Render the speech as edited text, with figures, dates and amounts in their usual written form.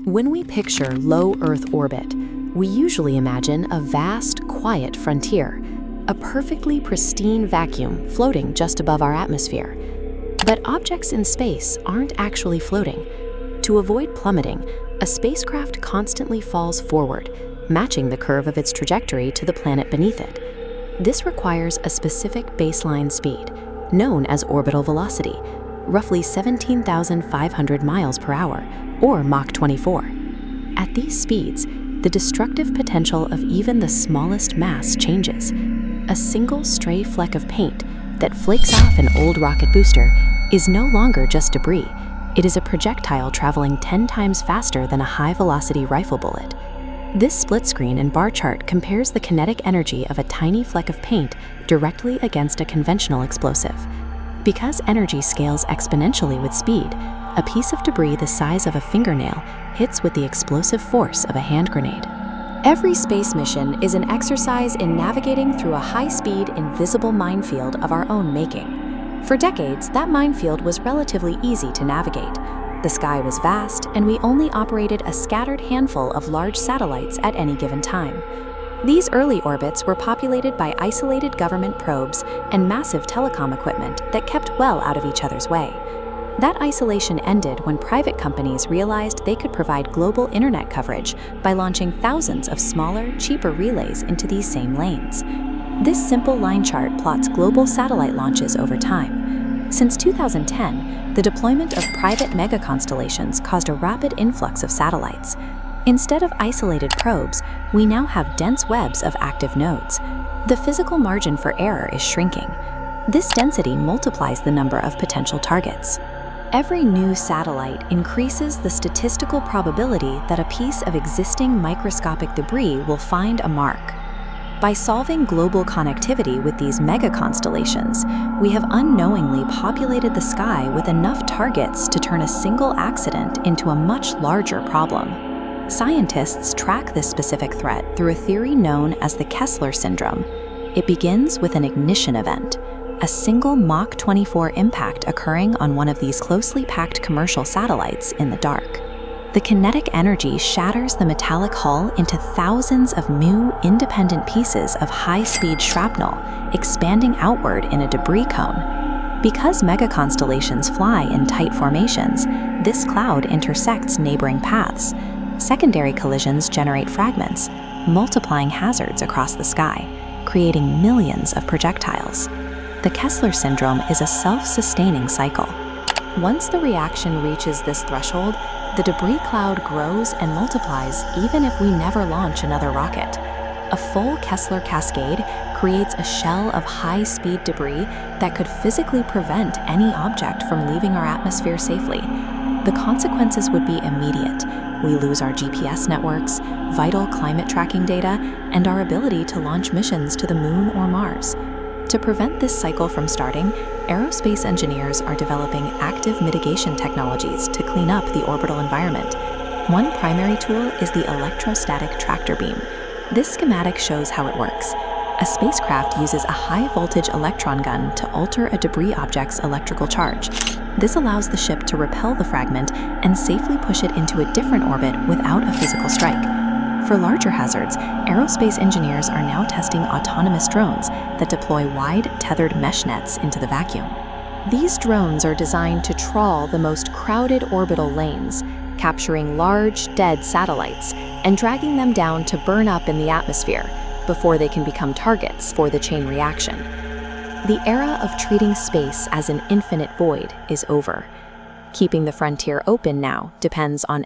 When we picture low Earth orbit, we usually imagine a vast, quiet frontier, a perfectly pristine vacuum floating just above our atmosphere. But objects in space aren't actually floating. To avoid plummeting, a spacecraft constantly falls forward, matching the curve of its trajectory to the planet beneath it. This requires a specific baseline speed, known as orbital velocity, roughly 17,500 miles per hour, or Mach 24. At these speeds, the destructive potential of even the smallest mass changes. A single stray fleck of paint that flakes off an old rocket booster is no longer just debris. It is a projectile traveling 10 times faster than a high-velocity rifle bullet. This split screen and bar chart compares the kinetic energy of a tiny fleck of paint directly against a conventional explosive. Because energy scales exponentially with speed, a piece of debris the size of a fingernail hits with the explosive force of a hand grenade. Every space mission is an exercise in navigating through a high-speed, invisible minefield of our own making. For decades, that minefield was relatively easy to navigate. The sky was vast, and we only operated a scattered handful of large satellites at any given time. These early orbits were populated by isolated government probes and massive telecom equipment that kept well out of each other's way. That isolation ended when private companies realized they could provide global internet coverage by launching thousands of smaller, cheaper relays into these same lanes. This simple line chart plots global satellite launches over time. Since 2010, the deployment of private mega-constellations caused a rapid influx of satellites. Instead of isolated probes, we now have dense webs of active nodes. The physical margin for error is shrinking. This density multiplies the number of potential targets. Every new satellite increases the statistical probability that a piece of existing microscopic debris will find a mark. By solving global connectivity with these mega-constellations, we have unknowingly populated the sky with enough targets to turn a single accident into a much larger problem. Scientists track this specific threat through a theory known as the Kessler Syndrome. It begins with an ignition event, a single Mach 24 impact occurring on one of these closely packed commercial satellites in the dark. The kinetic energy shatters the metallic hull into thousands of new, independent pieces of high-speed shrapnel, expanding outward in a debris cone. Because mega-constellations fly in tight formations, this cloud intersects neighboring paths. Secondary collisions generate fragments, multiplying hazards across the sky, creating millions of projectiles. The Kessler Syndrome is a self-sustaining cycle. Once the reaction reaches this threshold, the debris cloud grows and multiplies even if we never launch another rocket. A full Kessler cascade creates a shell of high-speed debris that could physically prevent any object from leaving our atmosphere safely. The consequences would be immediate. We lose our GPS networks, vital climate tracking data, and our ability to launch missions to the Moon or Mars. To prevent this cycle from starting, aerospace engineers are developing active mitigation technologies to clean up the orbital environment. One primary tool is the electrostatic tractor beam. This schematic shows how it works. A spacecraft uses a high-voltage electron gun to alter a debris object's electrical charge. This allows the ship to repel the fragment and safely push it into a different orbit without a physical strike. For larger hazards, aerospace engineers are now testing autonomous drones that deploy wide, tethered mesh nets into the vacuum. These drones are designed to trawl the most crowded orbital lanes, capturing large, dead satellites and dragging them down to burn up in the atmosphere before they can become targets for the chain reaction. The era of treating space as an infinite void is over. Keeping the frontier open now depends on